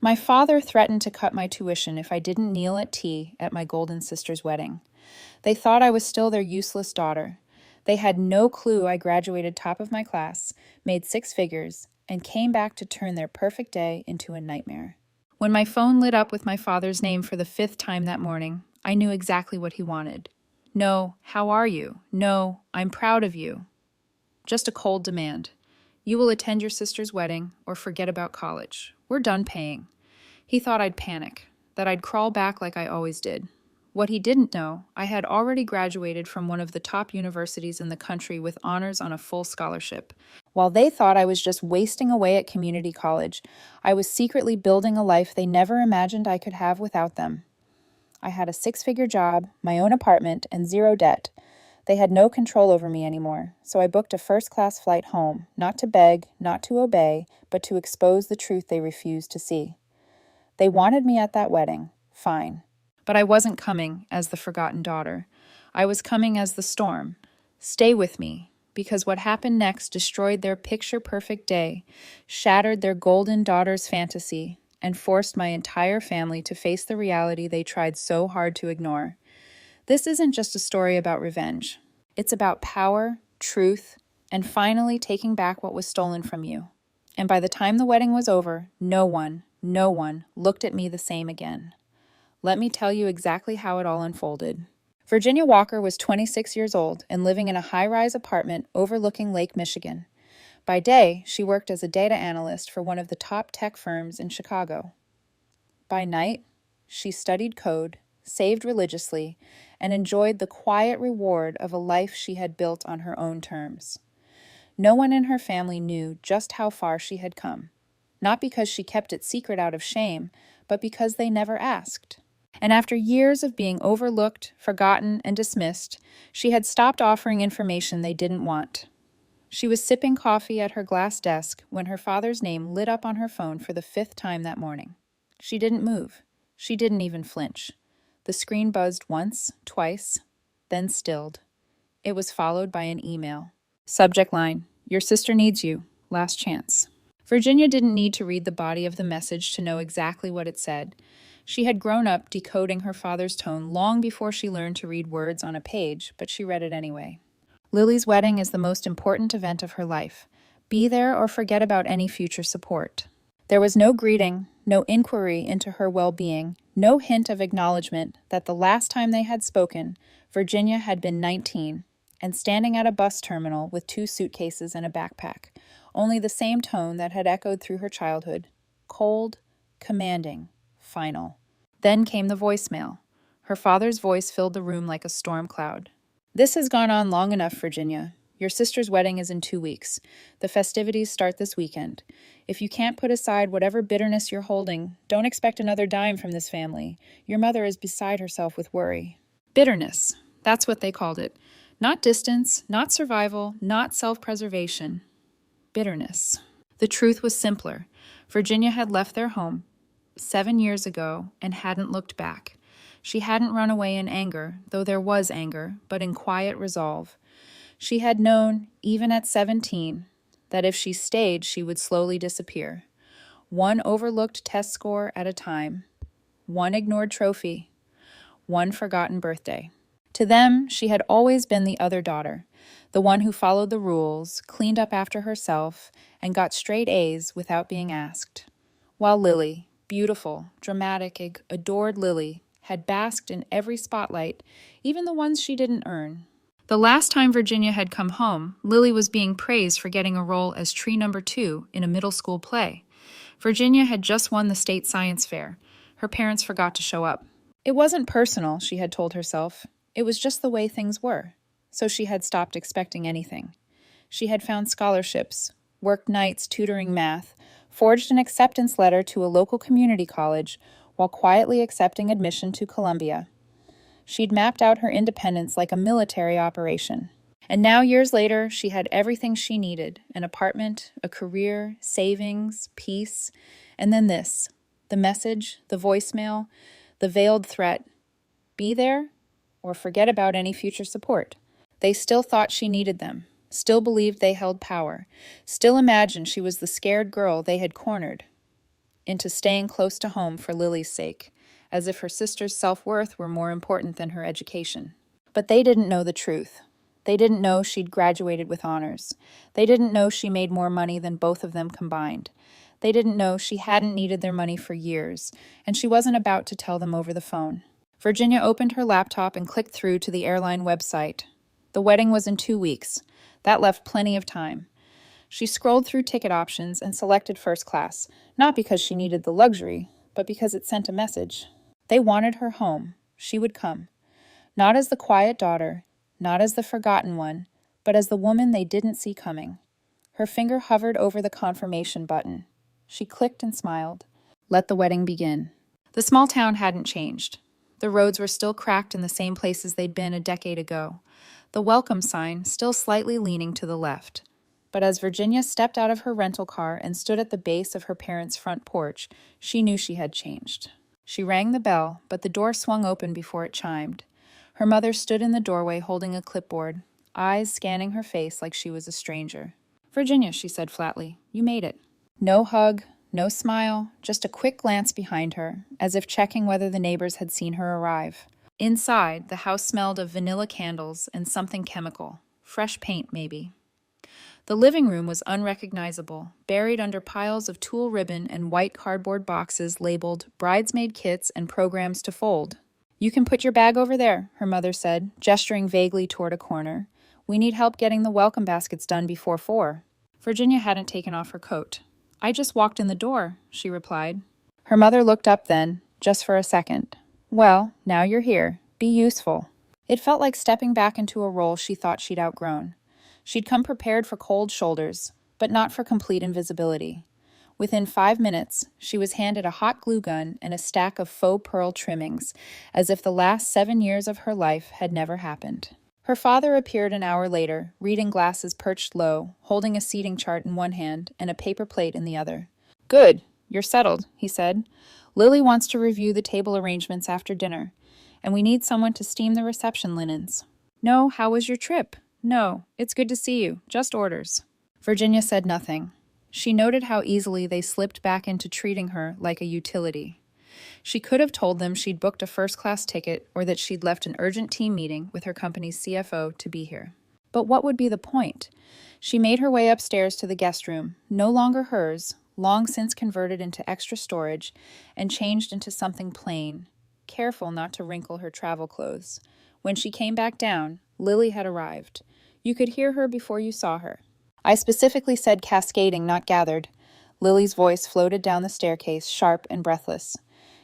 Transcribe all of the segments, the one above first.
My father threatened to cut my tuition if I didn't kneel at tea at my golden sister's wedding. They thought I was still their useless daughter. They had no clue I graduated top of my class, made six figures, and came back to turn their perfect day into a nightmare. When my phone lit up with my father's name for the fifth time that morning, I knew exactly what he wanted. No, how are you? No, I'm proud of you. Just a cold demand. You will attend your sister's wedding or forget about college. We're done paying. He thought I'd panic, that I'd crawl back like I always did. What he didn't know, I had already graduated from one of the top universities in the country with honors on a full scholarship. While they thought I was just wasting away at community college, I was secretly building a life they never imagined I could have without them. I had a six-figure job, my own apartment, and zero debt. They had no control over me anymore, so I booked a first-class flight home, not to beg, not to obey, but to expose the truth they refused to see. They wanted me at that wedding, fine. But I wasn't coming as the forgotten daughter. I was coming as the storm. Stay with me, because what happened next destroyed their picture-perfect day, shattered their golden daughter's fantasy, and forced my entire family to face the reality they tried so hard to ignore. This isn't just a story about revenge. It's about power, truth, and finally taking back what was stolen from you. And by the time the wedding was over, no one looked at me the same again. Let me tell you exactly how it all unfolded. Virginia Walker was 26 years old and living in a high-rise apartment overlooking Lake Michigan. By day, she worked as a data analyst for one of the top tech firms in Chicago. By night, she studied code, saved religiously, and enjoyed the quiet reward of a life she had built on her own terms. No one in her family knew just how far she had come. Not because she kept it secret out of shame, but because they never asked. And after years of being overlooked, forgotten, and dismissed, she had stopped offering information they didn't want. She was sipping coffee at her glass desk when her father's name lit up on her phone for the fifth time that morning. She didn't move. She didn't even flinch. The screen buzzed once, twice, then stilled. It was followed by an email. Subject line, "Your sister needs you. Last chance." Virginia didn't need to read the body of the message to know exactly what it said. She had grown up decoding her father's tone long before she learned to read words on a page, but she read it anyway. Lily's wedding is the most important event of her life. Be there or forget about any future support. There was no greeting, no inquiry into her well-being, no hint of acknowledgement that the last time they had spoken, Virginia had been 19 and standing at a bus terminal with 2 suitcases and a backpack. Only the same tone that had echoed through her childhood. Cold, commanding, final. Then came the voicemail. Her father's voice filled the room like a storm cloud. "This has gone on long enough, Virginia. Your sister's wedding is in 2 weeks. The festivities start this weekend. If you can't put aside whatever bitterness you're holding, don't expect another dime from this family. Your mother is beside herself with worry." Bitterness. That's what they called it. Not distance, not survival, not self-preservation. Bitterness. The truth was simpler. Virginia had left their home 7 years ago and hadn't looked back. She hadn't run away in anger, though there was anger, but in quiet resolve. She had known, even at 17, that if she stayed, she would slowly disappear. One overlooked test score at a time. One ignored trophy. One forgotten birthday. To them, she had always been the other daughter, the one who followed the rules, cleaned up after herself, and got straight A's without being asked. While Lily, beautiful, dramatic, adored Lily, had basked in every spotlight, even the ones she didn't earn. The last time Virginia had come home, Lily was being praised for getting a role as tree number 2 in a middle school play. Virginia had just won the state science fair. Her parents forgot to show up. It wasn't personal, she had told herself. It was just the way things were. So she had stopped expecting anything. She had found scholarships, worked nights tutoring math, forged an acceptance letter to a local community college, while quietly accepting admission to Columbia. She'd mapped out her independence like a military operation. And now, years later, she had everything she needed: an apartment, a career, savings, peace, and then this, the message, the voicemail, the veiled threat: be there or forget about any future support. They still thought she needed them, still believed they held power, still imagined she was the scared girl they had cornered. into staying close to home for Lily's sake, as if her sister's self-worth were more important than her education. But they didn't know the truth. They didn't know she'd graduated with honors. They didn't know she made more money than both of them combined. They didn't know she hadn't needed their money for years, and she wasn't about to tell them over the phone. Virginia opened her laptop and clicked through to the airline website. The wedding was in 2 weeks. That left plenty of time. She scrolled through ticket options and selected first class, not because she needed the luxury, but because it sent a message. They wanted her home. She would come. Not as the quiet daughter, not as the forgotten one, but as the woman they didn't see coming. Her finger hovered over the confirmation button. She clicked and smiled. Let the wedding begin. The small town hadn't changed. The roads were still cracked in the same places they'd been a decade ago. The welcome sign still slightly leaning to the left. But as Virginia stepped out of her rental car and stood at the base of her parents' front porch, she knew she had changed. She rang the bell, but the door swung open before it chimed. Her mother stood in the doorway holding a clipboard, eyes scanning her face like she was a stranger. "Virginia," she said flatly, "you made it." No hug, no smile, just a quick glance behind her, as if checking whether the neighbors had seen her arrive. Inside, the house smelled of vanilla candles and something chemical. Fresh paint, maybe. The living room was unrecognizable, buried under piles of tulle ribbon and white cardboard boxes labeled bridesmaid kits and programs to fold. "You can put your bag over there," her mother said, gesturing vaguely toward a corner. "We need help getting the welcome baskets done before 4. Virginia hadn't taken off her coat. "I just walked in the door," she replied. Her mother looked up then, just for a second. "Well, now you're here. Be useful." It felt like stepping back into a role she thought she'd outgrown. She'd come prepared for cold shoulders, but not for complete invisibility. Within 5 minutes, she was handed a hot glue gun and a stack of faux pearl trimmings, as if the last 7 years of her life had never happened. Her father appeared an hour later, reading glasses perched low, holding a seating chart in one hand and a paper plate in the other. "Good, you're settled," he said. "Lily wants to review the table arrangements after dinner, and we need someone to steam the reception linens." "No, how was your trip?" "No, it's good to see you, just orders." Virginia said nothing. She noted how easily they slipped back into treating her like a utility. She could have told them she'd booked a first-class ticket or that she'd left an urgent team meeting with her company's CFO to be here. But what would be the point? She made her way upstairs to the guest room, no longer hers, long since converted into extra storage, and changed into something plain, careful not to wrinkle her travel clothes. When she came back down, Lily had arrived. You could hear her before you saw her. "I specifically said cascading, not gathered." Lily's voice floated down the staircase, sharp and breathless.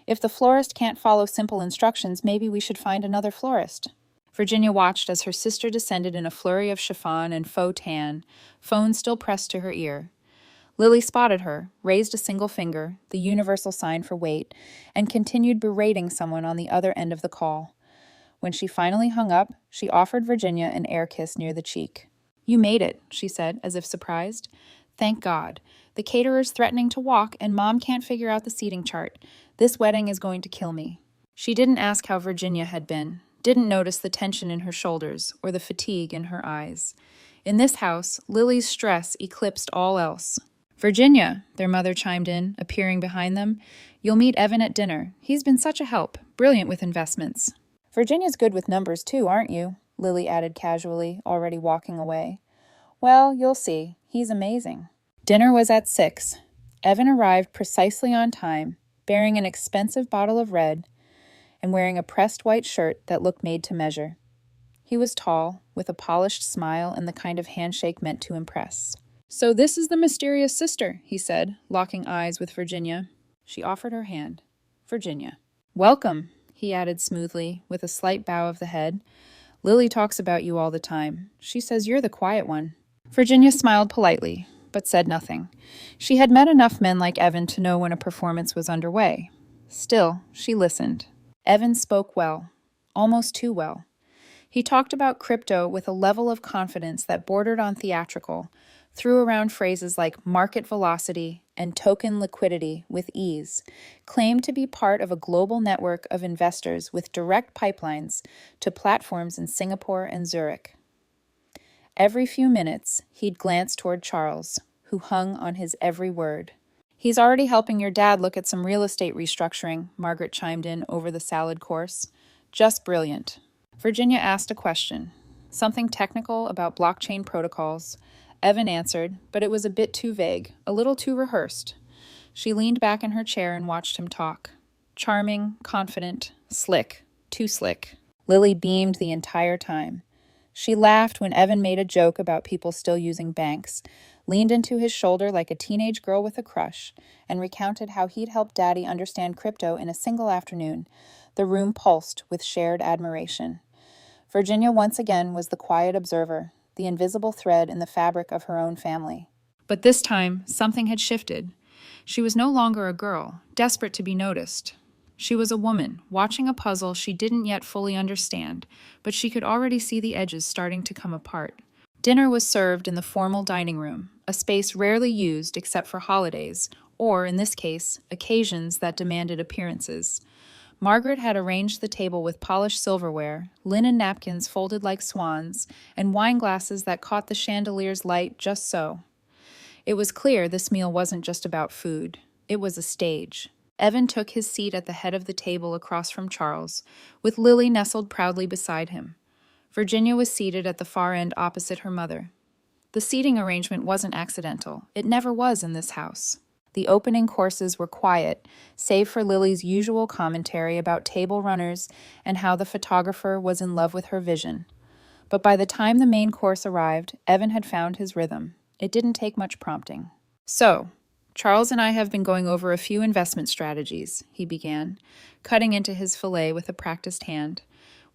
"If the florist can't follow simple instructions, maybe we should find another florist." Virginia watched as her sister descended in a flurry of chiffon and faux tan, phone still pressed to her ear. Lily spotted her, raised a single finger, the universal sign for wait, and continued berating someone on the other end of the call. When she finally hung up, she offered Virginia an air kiss near the cheek. "You made it," she said, as if surprised. "Thank God. The caterer's threatening to walk, and Mom can't figure out the seating chart. This wedding is going to kill me." She didn't ask how Virginia had been, didn't notice the tension in her shoulders or the fatigue in her eyes. In this house, Lily's stress eclipsed all else. "Virginia," their mother chimed in, appearing behind them, "you'll meet Evan at dinner. He's been such a help, brilliant with investments." "Virginia's good with numbers too, aren't you?" Lily added casually, already walking away. "Well, you'll see. He's amazing." Dinner was at 6. Evan arrived precisely on time, bearing an expensive bottle of red and wearing a pressed white shirt that looked made to measure. He was tall, with a polished smile and the kind of handshake meant to impress. "So this is the mysterious sister," he said, locking eyes with Virginia. She offered her hand. "Virginia." "Welcome," he added smoothly, with a slight bow of the head. "Lily talks about you all the time. She says you're the quiet one." Virginia smiled politely, but said nothing. She had met enough men like Evan to know when a performance was underway. Still, she listened. Evan spoke well, almost too well. He talked about crypto with a level of confidence that bordered on theatrical, threw around phrases like market velocity and token liquidity with ease, claimed to be part of a global network of investors with direct pipelines to platforms in Singapore and Zurich. Every few minutes, he'd glance toward Charles, who hung on his every word. He's already helping your dad look at some real estate restructuring, Margaret chimed in over the salad course. Just brilliant. Virginia asked a question, something technical about blockchain protocols. Evan answered, but it was a bit too vague, a little too rehearsed. She leaned back in her chair and watched him talk. Charming, confident, slick, too slick. Lily beamed the entire time. She laughed when Evan made a joke about people still using banks, leaned into his shoulder like a teenage girl with a crush, and recounted how he'd helped Daddy understand crypto in a single afternoon. The room pulsed with shared admiration. Virginia once again was the quiet observer, the invisible thread in the fabric of her own family. But this time, something had shifted. She was no longer a girl, desperate to be noticed. She was a woman, watching a puzzle she didn't yet fully understand, but she could already see the edges starting to come apart. Dinner was served in the formal dining room, a space rarely used except for holidays, or, in this case, occasions that demanded appearances. Margaret had arranged the table with polished silverware, linen napkins folded like swans, and wine glasses that caught the chandelier's light just so. It was clear this meal wasn't just about food. It was a stage. Evan took his seat at the head of the table across from Charles, with Lily nestled proudly beside him. Virginia was seated at the far end opposite her mother. The seating arrangement wasn't accidental. It never was in this house. The opening courses were quiet, save for Lily's usual commentary about table runners and how the photographer was in love with her vision. But by the time the main course arrived, Evan had found his rhythm. It didn't take much prompting. So, Charles and I have been going over a few investment strategies, he began, cutting into his fillet with a practiced hand.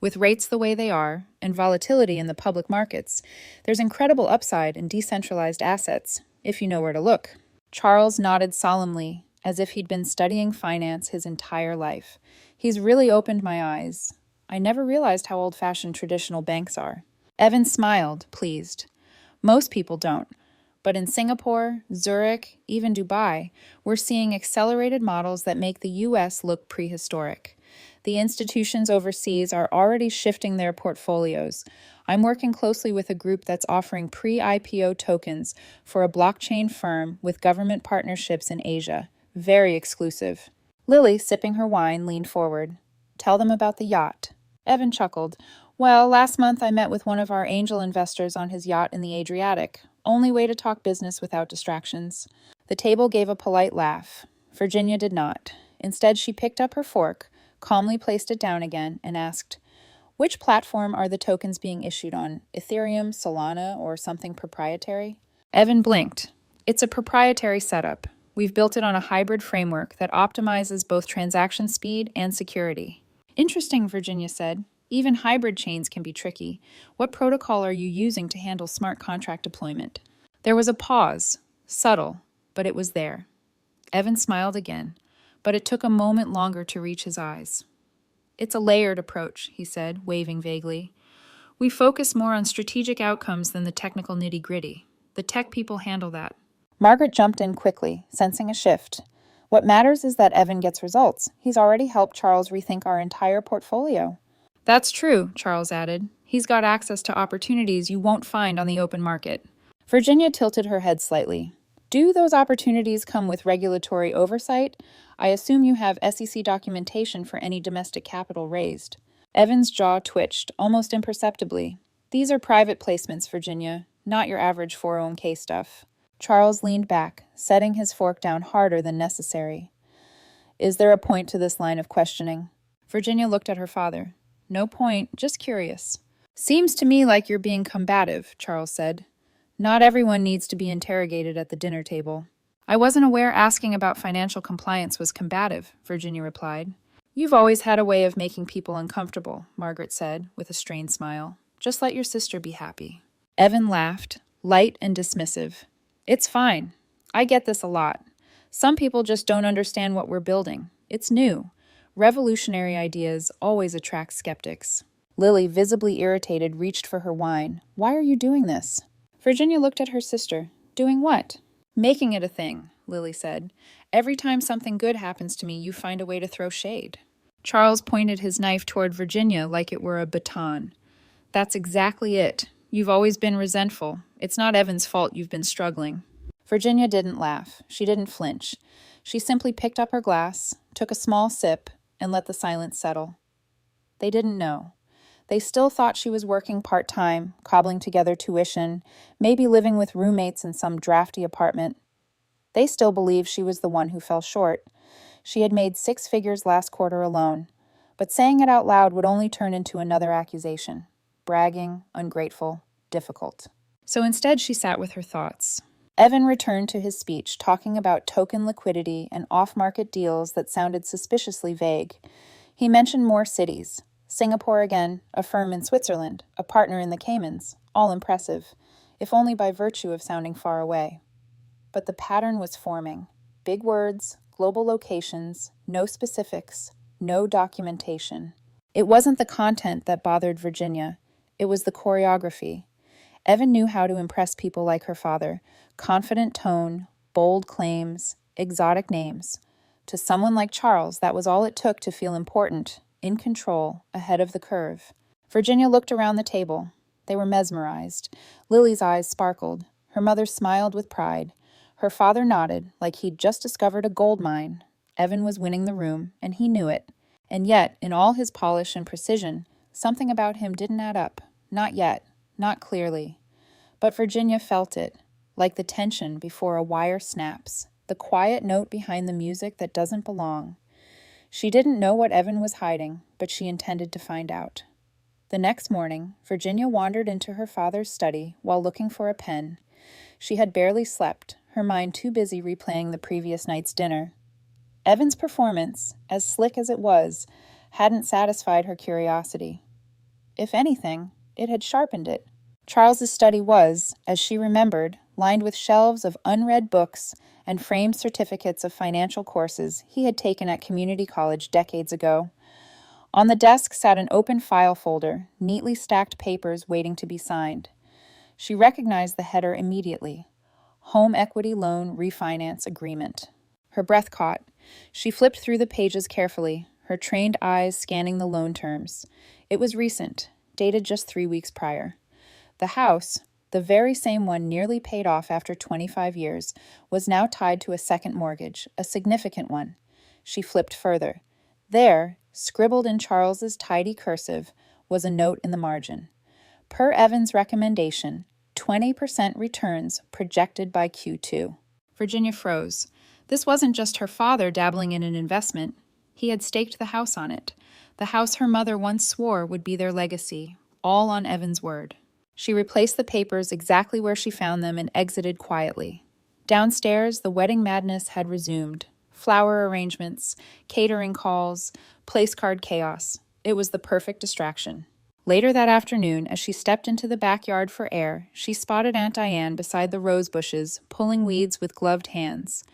With rates the way they are, and volatility in the public markets, there's incredible upside in decentralized assets, if you know where to look. Charles nodded solemnly, as if he'd been studying finance his entire life. He's really opened my eyes. I never realized how old-fashioned traditional banks are. Evan smiled, pleased. Most people don't. But in Singapore, Zurich, even Dubai, we're seeing accelerated models that make the U.S. look prehistoric. The institutions overseas are already shifting their portfolios. I'm working closely with a group that's offering pre-IPO tokens for a blockchain firm with government partnerships in Asia. Very exclusive. Lily, sipping her wine, leaned forward. Tell them about the yacht. Evan chuckled. Well, last month I met with one of our angel investors on his yacht in the Adriatic. Only way to talk business without distractions. The table gave a polite laugh. Virginia did not. Instead, she picked up her fork, calmly placed it down again, and asked, which platform are the tokens being issued on? Ethereum, Solana, or something proprietary? Evan blinked. It's a proprietary setup. We've built it on a hybrid framework that optimizes both transaction speed and security. Interesting, Virginia said. Even hybrid chains can be tricky. What protocol are you using to handle smart contract deployment? There was a pause, subtle, but it was there. Evan smiled again, but it took a moment longer to reach his eyes. It's a layered approach, he said, waving vaguely. We focus more on strategic outcomes than the technical nitty-gritty. The tech people handle that. Margaret jumped in quickly, sensing a shift. What matters is that Evan gets results. He's already helped Charles rethink our entire portfolio. That's true, Charles added. He's got access to opportunities you won't find on the open market. Virginia tilted her head slightly. Do those opportunities come with regulatory oversight? I assume you have SEC documentation for any domestic capital raised. Evan's jaw twitched, almost imperceptibly. These are private placements, Virginia, not your average 401k stuff. Charles leaned back, setting his fork down harder than necessary. Is there a point to this line of questioning? Virginia looked at her father. No point, just curious. Seems to me like you're being combative, Charles said. Not everyone needs to be interrogated at the dinner table. I wasn't aware asking about financial compliance was combative, Virginia replied. You've always had a way of making people uncomfortable, Margaret said, with a strained smile. Just let your sister be happy. Evan laughed, light and dismissive. It's fine. I get this a lot. Some people just don't understand what we're building. It's new. Revolutionary ideas always attract skeptics. Lily, visibly irritated, reached for her wine. Why are you doing this? Virginia looked at her sister. Doing what? Making it a thing, Lily said. Every time something good happens to me, you find a way to throw shade. Charles pointed his knife toward Virginia like it were a baton. That's exactly it. You've always been resentful. It's not Evan's fault you've been struggling. Virginia didn't laugh. She didn't flinch. She simply picked up her glass, took a small sip, and let the silence settle. They didn't know. They still thought she was working part-time, cobbling together tuition, maybe living with roommates in some drafty apartment. They still believed she was the one who fell short. She had made 6 figures last quarter alone, but saying it out loud would only turn into another accusation. Bragging, ungrateful, difficult. So instead she sat with her thoughts. Evan returned to his speech, talking about token liquidity and off-market deals that sounded suspiciously vague. He mentioned more cities. Singapore again, a firm in Switzerland, a partner in the Caymans, all impressive, if only by virtue of sounding far away. But the pattern was forming. Big words, global locations, no specifics, no documentation. It wasn't the content that bothered Virginia. It was the choreography. Evan knew how to impress people like her father. Confident tone, bold claims, exotic names. To someone like Charles, that was all it took to feel important, in control, ahead of the curve. Virginia looked around the table. They were mesmerized. Lily's eyes sparkled. Her mother smiled with pride. Her father nodded, like he'd just discovered a gold mine. Evan was winning the room, and he knew it. And yet, in all his polish and precision, something about him didn't add up. Not yet. Not clearly. But Virginia felt it, like the tension before a wire snaps, the quiet note behind the music that doesn't belong. She didn't know what Evan was hiding, but she intended to find out. The next morning, Virginia wandered into her father's study while looking for a pen. She had barely slept, her mind too busy replaying the previous night's dinner. Evan's performance, as slick as it was, hadn't satisfied her curiosity. If anything, it had sharpened it. Charles's study was, as she remembered, lined with shelves of unread books and framed certificates of financial courses he had taken at community college decades ago. On the desk sat an open file folder, neatly stacked papers waiting to be signed. She recognized the header immediately. Home Equity Loan Refinance Agreement. Her breath caught. She flipped through the pages carefully, her trained eyes scanning the loan terms. It was recent, dated just 3 weeks prior. The house, the very same one nearly paid off after 25 years, was now tied to a second mortgage, a significant one. She flipped further. There, scribbled in Charles's tidy cursive, was a note in the margin. Per Evan's recommendation, 20% returns projected by Q2. Virginia froze. This wasn't just her father dabbling in an investment. He had staked the house on it. The house her mother once swore would be their legacy, all on Evan's word. She replaced the papers exactly where she found them and exited quietly. Downstairs, the wedding madness had resumed. Flower arrangements, catering calls, place card chaos. It was the perfect distraction. Later that afternoon, as she stepped into the backyard for air, she spotted Aunt Diane beside the rose bushes, pulling weeds with gloved hands.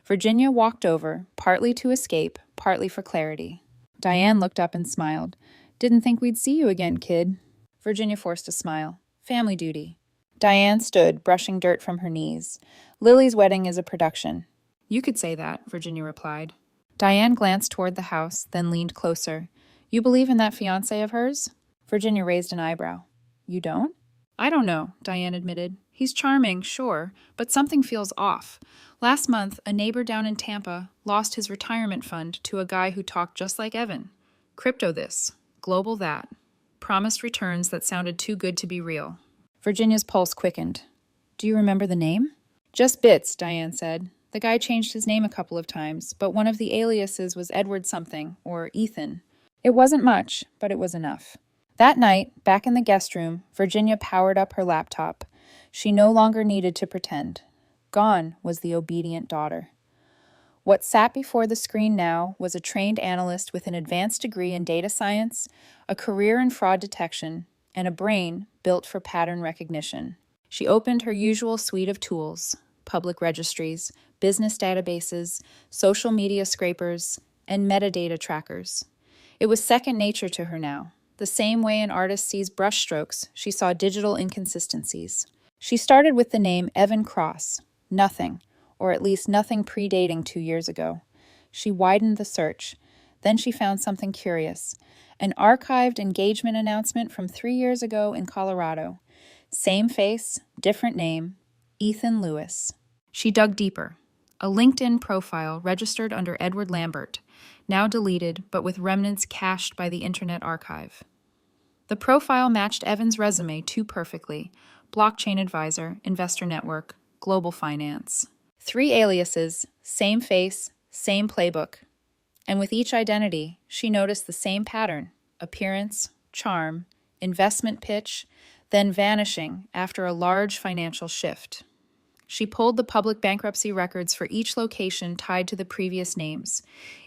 Virginia walked over, partly to escape, partly for clarity. Diane looked up and smiled. "Didn't think we'd see you again, kid." Virginia forced a smile. "Family duty." Diane stood, brushing dirt from her knees. "Lily's wedding is a production." "You could say that," Virginia replied. Diane glanced toward the house, then leaned closer. "You believe in that fiancé of hers?" Virginia raised an eyebrow. "You don't?" "I don't know," Diane admitted. "He's charming, sure, but something feels off. Last month, a neighbor down in Tampa lost his retirement fund to a guy who talked just like Evan. Crypto this, global that. Promised returns that sounded too good to be real." Virginia's pulse quickened. "Do you remember the name?" "Just bits," Diane said. "The guy changed his name a couple of times, but one of the aliases was Edward something, or Ethan. It wasn't much, but it was enough." That night, back in the guest room, Virginia powered up her laptop. She no longer needed to pretend. Gone was the obedient daughter. What sat before the screen now was a trained analyst with an advanced degree in data science, a career in fraud detection, and a brain built for pattern recognition. She opened her usual suite of tools: public registries, business databases, social media scrapers, and metadata trackers. It was second nature to her now. The same way an artist sees brushstrokes, she saw digital inconsistencies. She started with the name Evan Cross. Nothing, or at least nothing predating 2 years ago. She widened the search. Then she found something curious. An archived engagement announcement from 3 years ago in Colorado. Same face, different name, Ethan Lewis. She dug deeper. A LinkedIn profile registered under Edward Lambert, now deleted but with remnants cached by the Internet Archive. The profile matched Evan's resume too perfectly: blockchain advisor, investor network, global finance. 3 aliases, same face, same playbook. And with each identity, she noticed the same pattern: appearance, charm, investment pitch, then vanishing after a large financial shift. She pulled the public bankruptcy records for each location tied to the previous names.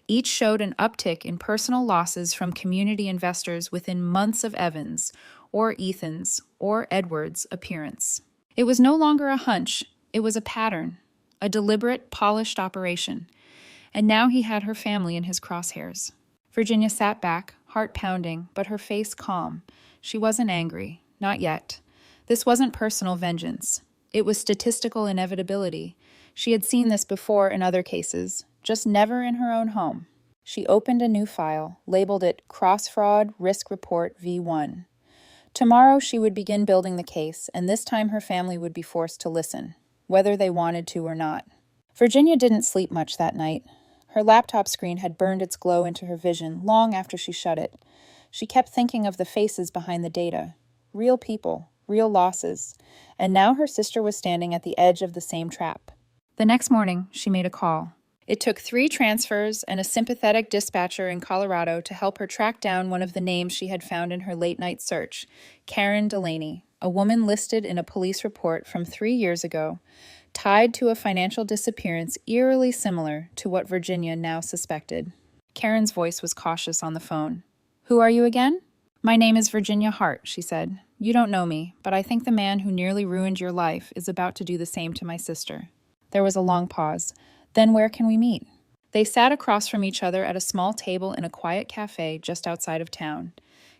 Each showed an uptick in personal losses from community investors within months of Evans, or Ethan's, or Edward's appearance. It was no longer a hunch, it was a pattern, a deliberate, polished operation. And now he had her family in his crosshairs. Virginia sat back, heart pounding, but her face calm. She wasn't angry, not yet. This wasn't personal vengeance. It was statistical inevitability. She had seen this before in other cases, just never in her own home. She opened a new file, labeled it Cross-Fraud Risk Report V1. Tomorrow she would begin building the case, and this time her family would be forced to listen, whether they wanted to or not. Virginia didn't sleep much that night. Her laptop screen had burned its glow into her vision long after she shut it. She kept thinking of the faces behind the data. Real people, real losses. And now her sister was standing at the edge of the same trap. The next morning, she made a call. It took 3 transfers and a sympathetic dispatcher in Colorado to help her track down one of the names she had found in her late-night search: Karen Delaney, a woman listed in a police report from 3 years ago, tied to a financial disappearance eerily similar to what Virginia now suspected. Karen's voice was cautious on the phone. "Who are you again?" "My name is Virginia Hart," she said. "You don't know me, but I think the man who nearly ruined your life is about to do the same to my sister." There was a long pause. "Then where can we meet?" They sat across from each other at a small table in a quiet cafe just outside of town.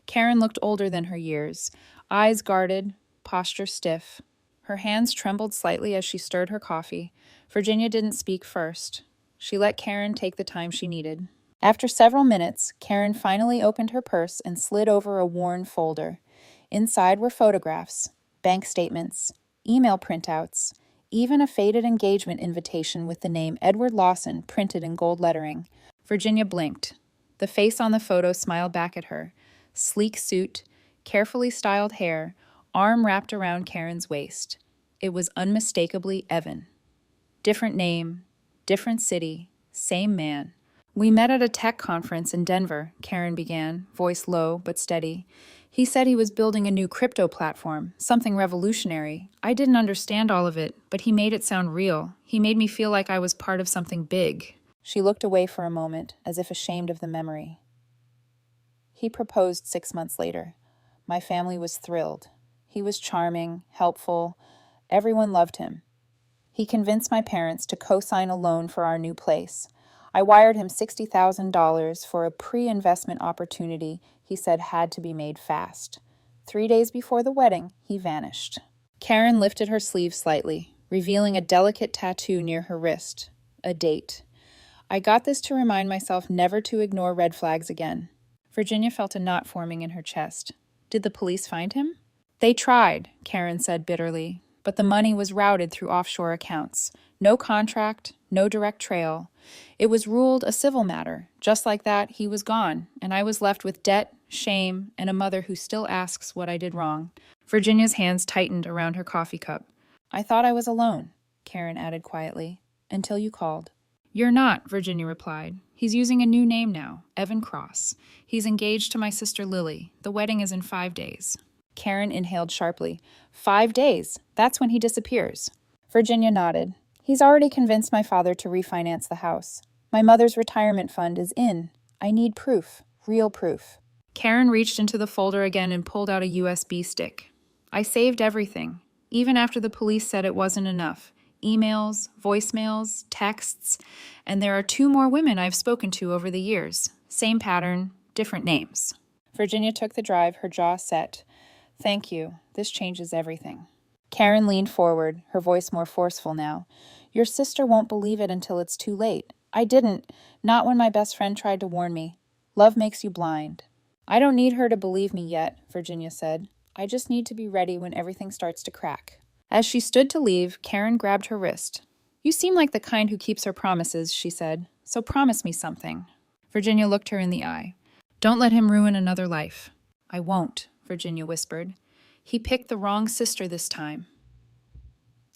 Karen looked older than her years, eyes guarded, posture stiff. Her hands trembled slightly as she stirred her coffee. Virginia didn't speak first. She let Karen take the time she needed. After several minutes, Karen finally opened her purse and slid over a worn folder. Inside were photographs, bank statements, email printouts, even a faded engagement invitation with the name Edward Lawson printed in gold lettering. Virginia blinked. The face on the photo smiled back at her. Sleek suit, carefully styled hair, arm wrapped around Karen's waist. It was unmistakably Evan. Different name, different city, same man. "We met at a tech conference in Denver," Karen began, voice low but steady. "He said he was building a new crypto platform, something revolutionary. I didn't understand all of it, but he made it sound real. He made me feel like I was part of something big." She looked away for a moment, as if ashamed of the memory. "He proposed 6 months later. My family was thrilled. He was charming, helpful. Everyone loved him. He convinced my parents to co-sign a loan for our new place. I wired him $60,000 for a pre-investment opportunity he said had to be made fast. 3 days before the wedding, he vanished." Karen lifted her sleeve slightly, revealing a delicate tattoo near her wrist. A date. "I got this to remind myself never to ignore red flags again." Virginia felt a knot forming in her chest. "Did the police find him?" "They tried," Karen said bitterly, "but the money was routed through offshore accounts. No contract, no direct trail. It was ruled a civil matter. Just like that, he was gone, and I was left with debt, shame, and a mother who still asks what I did wrong." Virginia's hands tightened around her coffee cup. "I thought I was alone," Karen added quietly, "until you called." "You're not," Virginia replied. "He's using a new name now, Evan Cross. He's engaged to my sister Lily. The wedding is in 5 days." Karen inhaled sharply. 5 days. That's when he disappears." Virginia nodded. "He's already convinced my father to refinance the house. My mother's retirement fund is in. I need proof. Real proof." Karen reached into the folder again and pulled out a USB stick. "I saved everything, even after the police said it wasn't enough. Emails, voicemails, texts, and there are 2 more women I've spoken to over the years. Same pattern, different names." Virginia took the drive, her jaw set. "Thank you. This changes everything." Karen leaned forward, her voice more forceful now. "Your sister won't believe it until it's too late. I didn't, not when my best friend tried to warn me. Love makes you blind." "I don't need her to believe me yet," Virginia said. "I just need to be ready when everything starts to crack." As she stood to leave, Karen grabbed her wrist. You seem like the kind who keeps her promises, she said. So promise me something. Virginia looked her in the eye. Don't let him ruin another life. I won't, Virginia whispered. He picked the wrong sister this time.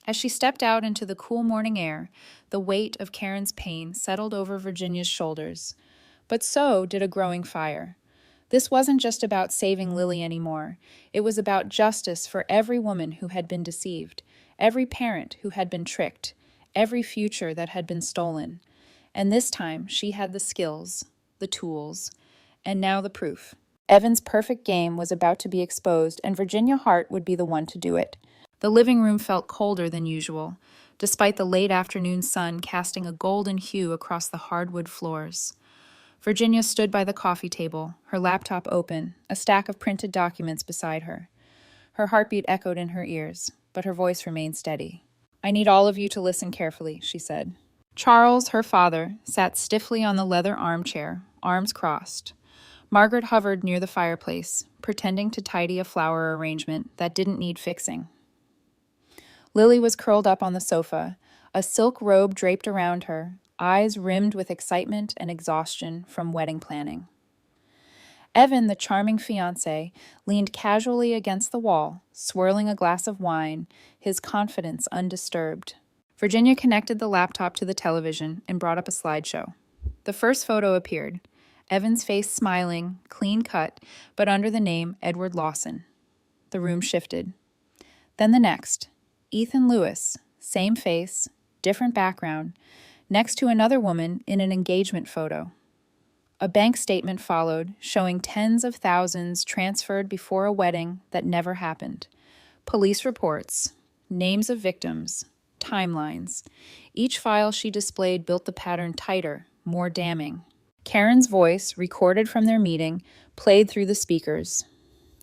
As she stepped out into the cool morning air, the weight of Karen's pain settled over Virginia's shoulders. But so did a growing fire. This wasn't just about saving Lily anymore. It was about justice for every woman who had been deceived, every parent who had been tricked, every future that had been stolen. And this time she had the skills, the tools, and now the proof. Evan's perfect game was about to be exposed, and Virginia Hart would be the one to do it. The living room felt colder than usual, despite the late afternoon sun casting a golden hue across the hardwood floors. Virginia stood by the coffee table, her laptop open, a stack of printed documents beside her. Her heartbeat echoed in her ears, but her voice remained steady. I need all of you to listen carefully, she said. Charles, her father, sat stiffly on the leather armchair, arms crossed. Margaret hovered near the fireplace, pretending to tidy a flower arrangement that didn't need fixing. Lily was curled up on the sofa, a silk robe draped around her, eyes rimmed with excitement and exhaustion from wedding planning. Evan, the charming fiancé, leaned casually against the wall, swirling a glass of wine, his confidence undisturbed. Virginia connected the laptop to the television and brought up a slideshow. The first photo appeared, Evan's face smiling, clean cut, but under the name Edward Lawson. The room shifted. Then the next, Ethan Lewis, same face, different background, next to another woman in an engagement photo. A bank statement followed, showing tens of thousands transferred before a wedding that never happened. Police reports, names of victims, timelines. Each file she displayed built the pattern tighter, more damning. Karen's voice, recorded from their meeting, played through the speakers.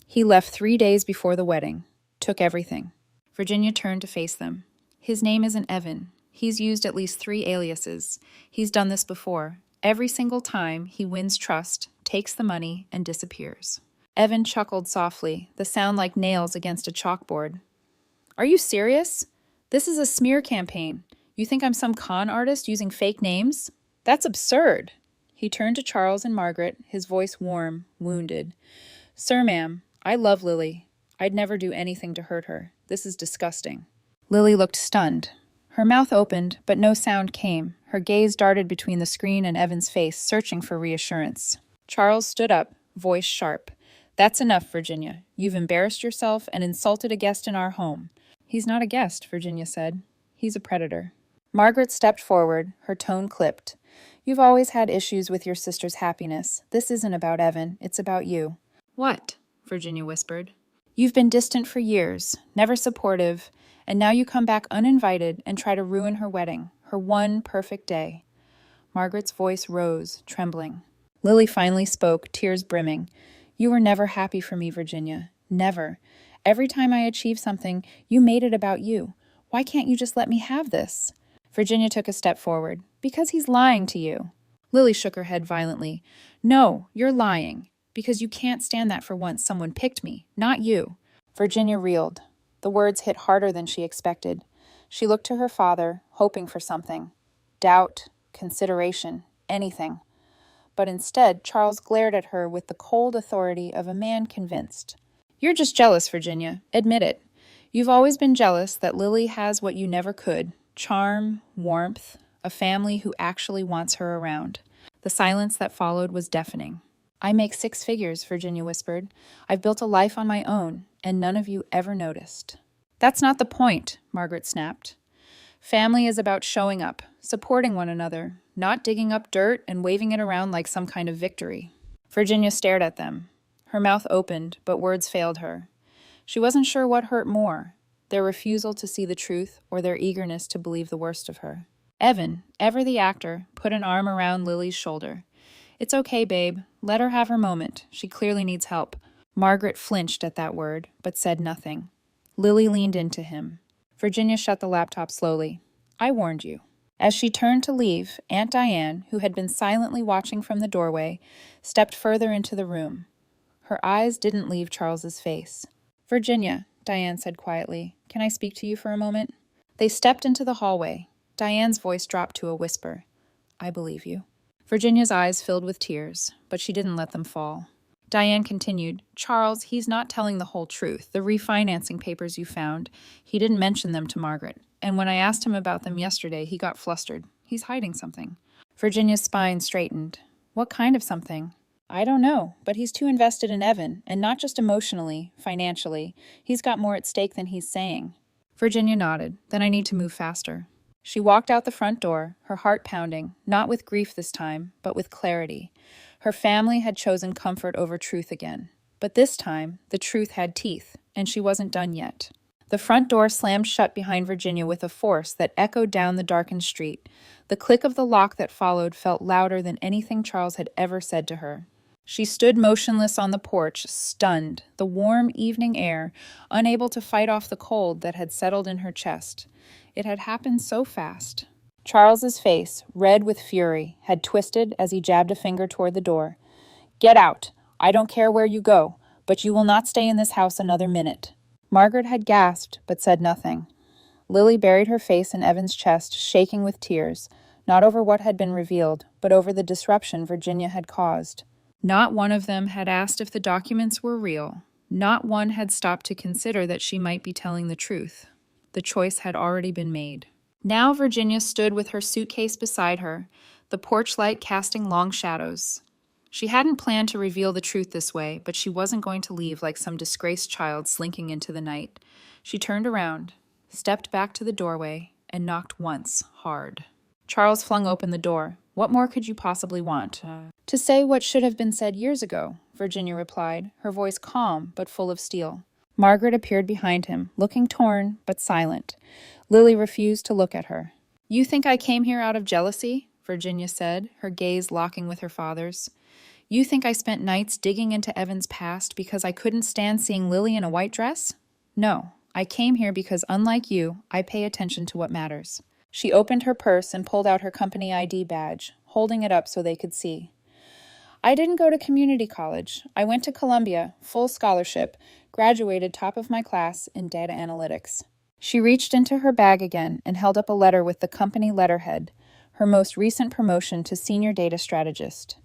He left 3 days before the wedding, took everything. Virginia turned to face them. His name isn't Evan. He's used at least 3 aliases. He's done this before. Every single time, he wins trust, takes the money, and disappears. Evan chuckled softly, the sound like nails against a chalkboard. Are you serious? This is a smear campaign. You think I'm some con artist using fake names? That's absurd. He turned to Charles and Margaret, his voice warm, wounded. Sir, ma'am, I love Lily. I'd never do anything to hurt her. This is disgusting. Lily looked stunned. Her mouth opened, but no sound came. Her gaze darted between the screen and Evan's face, searching for reassurance. Charles stood up, voice sharp. That's enough, Virginia. You've embarrassed yourself and insulted a guest in our home. He's not a guest, Virginia said. He's a predator. Margaret stepped forward, her tone clipped. You've always had issues with your sister's happiness. This isn't about Evan, it's about you. What? Virginia whispered. You've been distant for years, never supportive, and now you come back uninvited and try to ruin her wedding, her one perfect day. Margaret's voice rose, trembling. Lily finally spoke, tears brimming. You were never happy for me, Virginia. Never. Every time I achieved something, you made it about you. Why can't you just let me have this? Virginia took a step forward. Because he's lying to you. Lily shook her head violently. No, you're lying. Because you can't stand that for once someone picked me, not you. Virginia reeled. The words hit harder than she expected. She looked to her father, hoping for something. Doubt, consideration, anything. But instead, Charles glared at her with the cold authority of a man convinced. You're just jealous, Virginia. Admit it. You've always been jealous that Lily has what you never could. Charm, warmth, a family who actually wants her around. The silence that followed was deafening. I make 6 figures, Virginia whispered. I've built a life on my own, and none of you ever noticed. That's not the point, Margaret snapped. Family is about showing up, supporting one another, not digging up dirt and waving it around like some kind of victory. Virginia stared at them. Her mouth opened, but words failed her. She wasn't sure what hurt more, their refusal to see the truth or their eagerness to believe the worst of her. Evan, ever the actor, put an arm around Lily's shoulder. It's okay, babe. Let her have her moment. She clearly needs help. Margaret flinched at that word, but said nothing. Lily leaned into him. Virginia shut the laptop slowly. I warned you. As she turned to leave, Aunt Diane, who had been silently watching from the doorway, stepped further into the room. Her eyes didn't leave Charles's face. Virginia, Diane said quietly, can I speak to you for a moment? They stepped into the hallway. Diane's voice dropped to a whisper. I believe you. Virginia's eyes filled with tears, but she didn't let them fall. Diane continued, Charles, he's not telling the whole truth. The refinancing papers you found, he didn't mention them to Margaret. And when I asked him about them yesterday, he got flustered. He's hiding something. Virginia's spine straightened. What kind of something? I don't know, but he's too invested in Evan, and not just emotionally, financially. He's got more at stake than he's saying. Virginia nodded. Then I need to move faster. She walked out the front door, her heart pounding, not with grief this time, but with clarity. Her family had chosen comfort over truth again. But this time, the truth had teeth, and she wasn't done yet. The front door slammed shut behind Virginia with a force that echoed down the darkened street. The click of the lock that followed felt louder than anything Charles had ever said to her. She stood motionless on the porch, stunned, the warm evening air, unable to fight off the cold that had settled in her chest. It had happened so fast. Charles's face, red with fury, had twisted as he jabbed a finger toward the door. Get out! I don't care where you go, but you will not stay in this house another minute. Margaret had gasped, but said nothing. Lily buried her face in Evan's chest, shaking with tears, not over what had been revealed, but over the disruption Virginia had caused. Not one of them had asked if the documents were real. Not one had stopped to consider that she might be telling the truth. The choice had already been made. Now Virginia stood with her suitcase beside her, the porch light casting long shadows. She hadn't planned to reveal the truth this way, but she wasn't going to leave like some disgraced child slinking into the night. She turned around, stepped back to the doorway, and knocked once, hard. Charles flung open the door. What more could you possibly want? To say what should have been said years ago, Virginia replied, her voice calm but full of steel. Margaret appeared behind him, looking torn but silent. Lily refused to look at her. You think I came here out of jealousy? Virginia said, her gaze locking with her father's. You think I spent nights digging into Evan's past because I couldn't stand seeing Lily in a white dress? No, I came here because, unlike you, I pay attention to what matters. She opened her purse and pulled out her company ID badge, holding it up so they could see. I didn't go to community college. I went to Columbia, full scholarship, graduated top of my class in data analytics. She reached into her bag again and held up a letter with the company letterhead, her most recent promotion to senior data strategist.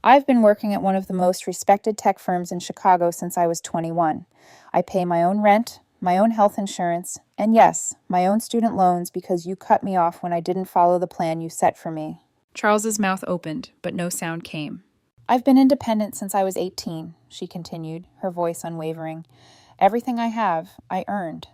I've been working at one of the most respected tech firms in Chicago since I was 21. I pay my own rent, my own health insurance, and yes, my own student loans because you cut me off when I didn't follow the plan you set for me. Charles's mouth opened, but no sound came. I've been independent since I was 18, she continued, her voice unwavering. Everything I have, I earned.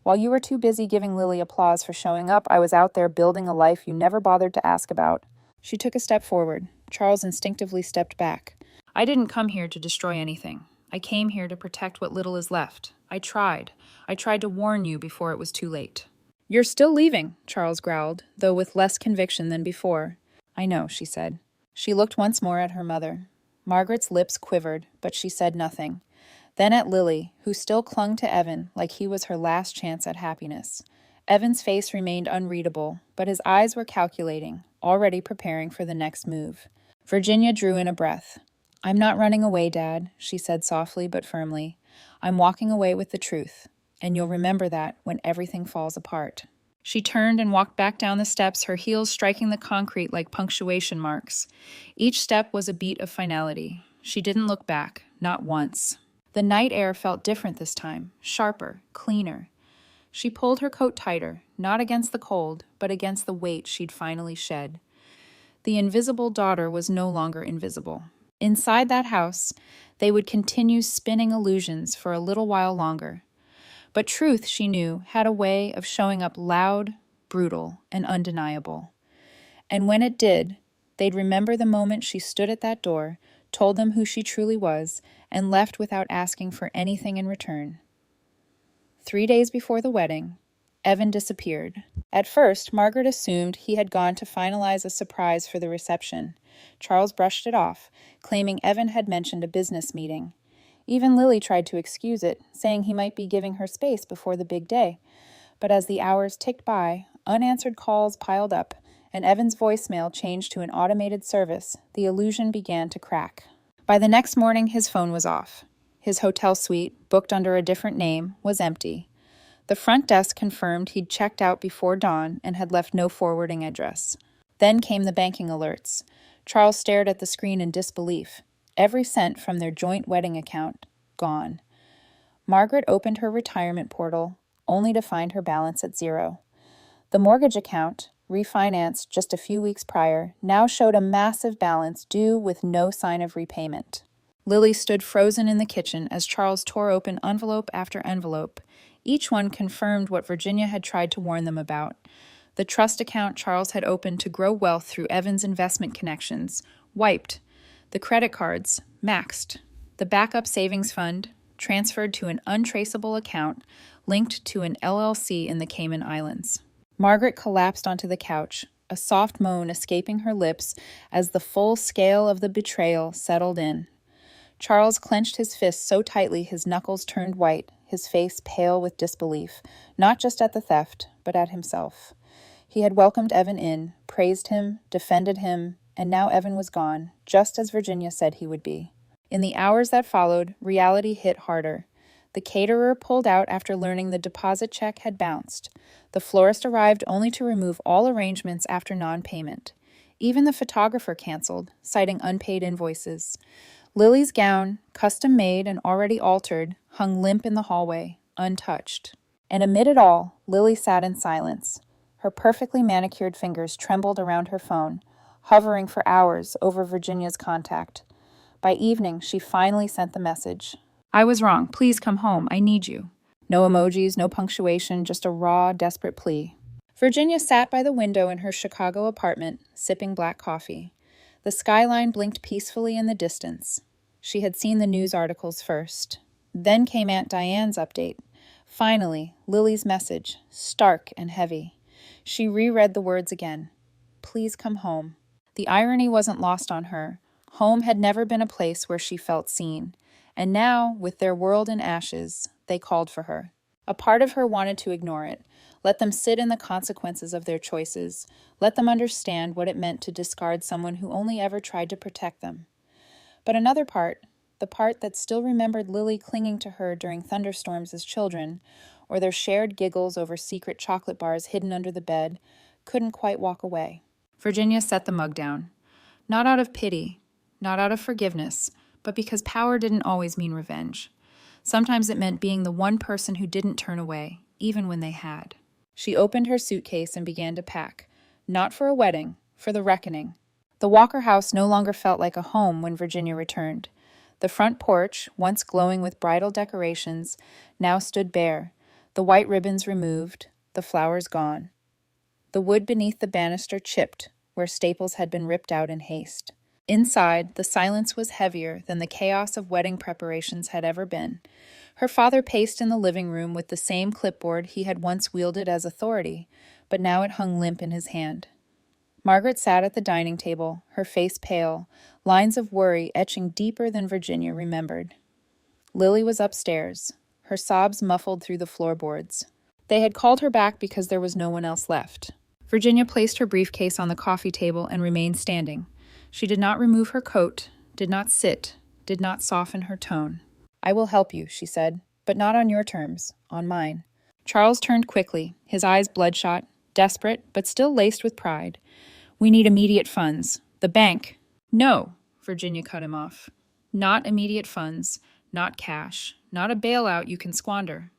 While you were too busy giving Lily applause for showing up, I was out there building a life you never bothered to ask about. She took a step forward. Charles instinctively stepped back. I didn't come here to destroy anything. I came here to protect what little is left. I tried. I tried to warn you before it was too late. You're still leaving, Charles growled, though with less conviction than before. I know, she said. She looked once more at her mother. Margaret's lips quivered, but she said nothing. Then at Lily, who still clung to Evan like he was her last chance at happiness. Evan's face remained unreadable, but his eyes were calculating, already preparing for the next move. Virginia drew in a breath. I'm not running away, Dad, she said softly but firmly. I'm walking away with the truth, and you'll remember that when everything falls apart. She turned and walked back down the steps, her heels striking the concrete like punctuation marks. Each step was a beat of finality. She didn't look back, not once. The night air felt different this time, sharper, cleaner. She pulled her coat tighter, not against the cold, but against the weight she'd finally shed. The invisible daughter was no longer invisible. Inside that house, they would continue spinning illusions for a little while longer. But truth, she knew, had a way of showing up loud, brutal, and undeniable. And when it did, they'd remember the moment she stood at that door, told them who she truly was, and left without asking for anything in return. 3 days before the wedding, Evan disappeared. At first, Margaret assumed he had gone to finalize a surprise for the reception. Charles brushed it off, claiming Evan had mentioned a business meeting. Even Lily tried to excuse it, saying he might be giving her space before the big day. But as the hours ticked by, unanswered calls piled up, and Evan's voicemail changed to an automated service, the illusion began to crack. By the next morning, his phone was off. His hotel suite, booked under a different name, was empty. The front desk confirmed he'd checked out before dawn and had left no forwarding address. Then came the banking alerts. Charles stared at the screen in disbelief. Every cent from their joint wedding account gone. Margaret opened her retirement portal, only to find her balance at zero. The mortgage account, refinanced just a few weeks prior, now showed a massive balance due with no sign of repayment. Lily stood frozen in the kitchen as Charles tore open envelope after envelope. Each one confirmed what Virginia had tried to warn them about. The trust account Charles had opened to grow wealth through Evan's investment connections, wiped. The credit cards, maxed. The backup savings fund, transferred to an untraceable account linked to an LLC in the Cayman Islands. Margaret collapsed onto the couch, a soft moan escaping her lips as the full scale of the betrayal settled in. Charles clenched his fists so tightly his knuckles turned white, his face pale with disbelief, not just at the theft, but at himself. He had welcomed Evan in, praised him, defended him, and now Evan was gone, just as Virginia said he would be. In the hours that followed, reality hit harder. The caterer pulled out after learning the deposit check had bounced. The florist arrived only to remove all arrangements after non-payment. Even the photographer canceled, citing unpaid invoices. Lily's gown, custom-made and already altered, hung limp in the hallway, untouched. And amid it all, Lily sat in silence. Her perfectly manicured fingers trembled around her phone, hovering for hours over Virginia's contact. By evening, she finally sent the message. "I was wrong. Please come home. I need you." No emojis, no punctuation, just a raw, desperate plea. Virginia sat by the window in her Chicago apartment, sipping black coffee. The skyline blinked peacefully in the distance. She had seen the news articles first. Then came Aunt Diane's update. Finally, Lily's message, stark and heavy. She reread the words again. "Please come home." The irony wasn't lost on her. Home had never been a place where she felt seen. And now, with their world in ashes, they called for her. A part of her wanted to ignore it, let them sit in the consequences of their choices, let them understand what it meant to discard someone who only ever tried to protect them. But another part, the part that still remembered Lily clinging to her during thunderstorms as children, or their shared giggles over secret chocolate bars hidden under the bed, couldn't quite walk away. Virginia set the mug down. Not out of pity, not out of forgiveness, but because power didn't always mean revenge. Sometimes it meant being the one person who didn't turn away, even when they had. She opened her suitcase and began to pack, not for a wedding, for the reckoning. The Walker house no longer felt like a home when Virginia returned. The front porch, once glowing with bridal decorations, now stood bare, the white ribbons removed, the flowers gone. The wood beneath the banister chipped, where staples had been ripped out in haste. Inside, the silence was heavier than the chaos of wedding preparations had ever been. Her father paced in the living room with the same clipboard he had once wielded as authority, but now it hung limp in his hand. Margaret sat at the dining table, her face pale, lines of worry etching deeper than Virginia remembered. Lily was upstairs, her sobs muffled through the floorboards. They had called her back because there was no one else left. Virginia placed her briefcase on the coffee table and remained standing. She did not remove her coat, did not sit, did not soften her tone. "I will help you," she said, "but not on your terms, on mine." Charles turned quickly, his eyes bloodshot, desperate, but still laced with pride. "We need immediate funds. The bank." "No," Virginia cut him off. "Not immediate funds, not cash, not a bailout you can squander.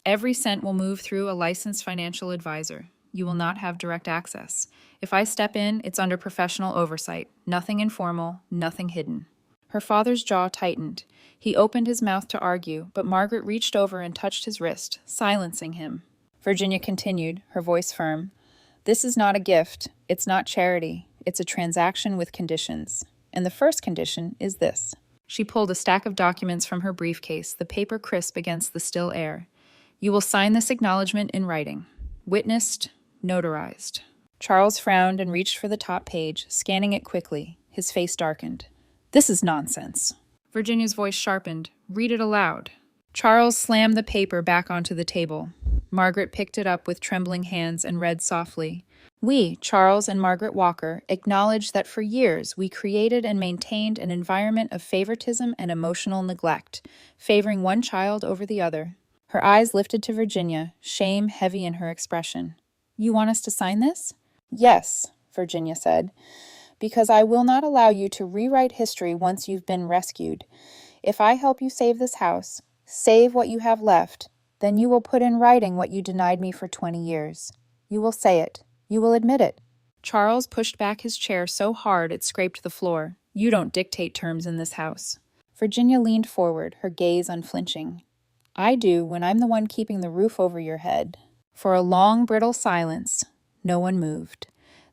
Every cent will move through a licensed financial advisor. You will not have direct access. If I step in, it's under professional oversight. Nothing informal, nothing hidden." Her father's jaw tightened. He opened his mouth to argue, but Margaret reached over and touched his wrist, silencing him. Virginia continued, her voice firm. "This is not a gift. It's not charity. It's a transaction with conditions. And the first condition is this." She pulled a stack of documents from her briefcase, the paper crisp against the still air. "You will sign this acknowledgement in writing. Witnessed, notarized." Charles frowned and reached for the top page, scanning it quickly. His face darkened. "This is nonsense." Virginia's voice sharpened. "Read it aloud." Charles slammed the paper back onto the table. Margaret picked it up with trembling hands and read softly. "We, Charles and Margaret Walker, acknowledge that for years we created and maintained an environment of favoritism and emotional neglect, favoring one child over the other. Her eyes lifted to Virginia, shame heavy in her expression. You want us to sign this? Yes, Virginia said, because I will not allow you to rewrite history once you've been rescued. If I help you save this house, save what you have left, then you will put in writing what you denied me for 20 years. You will say it. You will admit it. Charles pushed back his chair so hard it scraped the floor. You don't dictate terms in this house. Virginia leaned forward, her gaze unflinching. I do when I'm the one keeping the roof over your head. For a long, brittle silence, no one moved.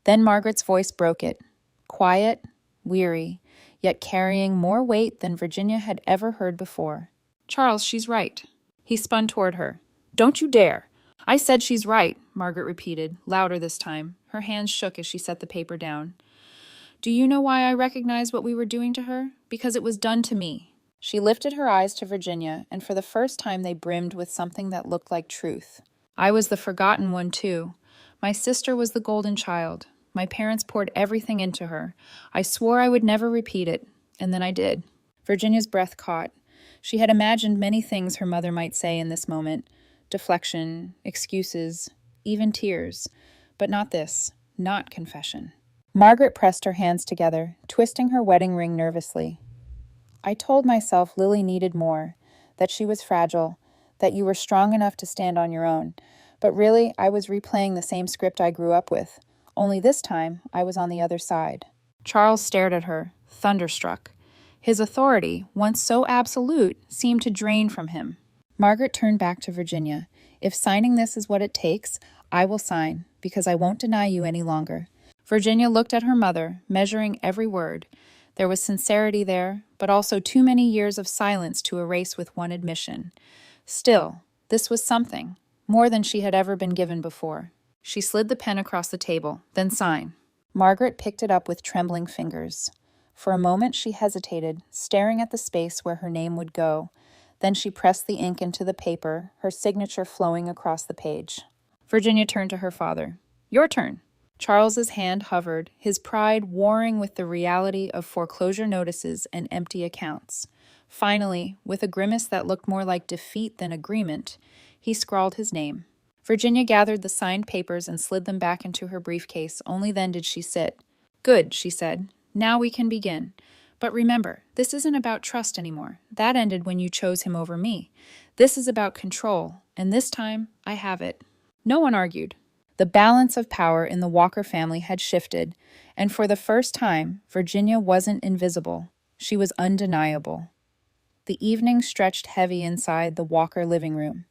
Then Margaret's voice broke it. Quiet, weary, yet carrying more weight than Virginia had ever heard before. Charles, she's right. He spun toward her. Don't you dare. I said she's right, Margaret repeated, louder this time. Her hands shook as she set the paper down. Do you know why I recognize what we were doing to her? Because it was done to me. She lifted her eyes to Virginia, and for the first time they brimmed with something that looked like truth. I was the forgotten one, too. My sister was the golden child. My parents poured everything into her. I swore I would never repeat it, and then I did. Virginia's breath caught. She had imagined many things her mother might say in this moment. Deflection, excuses, even tears. But not this. Not confession. Margaret pressed her hands together, twisting her wedding ring nervously. I told myself Lily needed more, that she was fragile, that you were strong enough to stand on your own. But really, I was replaying the same script I grew up with. Only this time, I was on the other side. Charles stared at her, thunderstruck. His authority, once so absolute, seemed to drain from him. Margaret turned back to Virginia. If signing this is what it takes, I will sign, because I won't deny you any longer. Virginia looked at her mother, measuring every word. There was sincerity there, but also too many years of silence to erase with one admission. Still, this was something, more than she had ever been given before. She slid the pen across the table, then sign. Margaret picked it up with trembling fingers. For a moment she hesitated, staring at the space where her name would go. Then she pressed the ink into the paper, her signature flowing across the page. Virginia turned to her father. Your turn. Charles's hand hovered, his pride warring with the reality of foreclosure notices and empty accounts. Finally, with a grimace that looked more like defeat than agreement, he scrawled his name. Virginia gathered the signed papers and slid them back into her briefcase. Only then did she sit. Good, she said. Now we can begin. But remember, this isn't about trust anymore. That ended when you chose him over me. This is about control, and this time, I have it. No one argued. The balance of power in the Walker family had shifted, and for the first time, Virginia wasn't invisible. She was undeniable. The evening stretched heavy inside the Walker living room.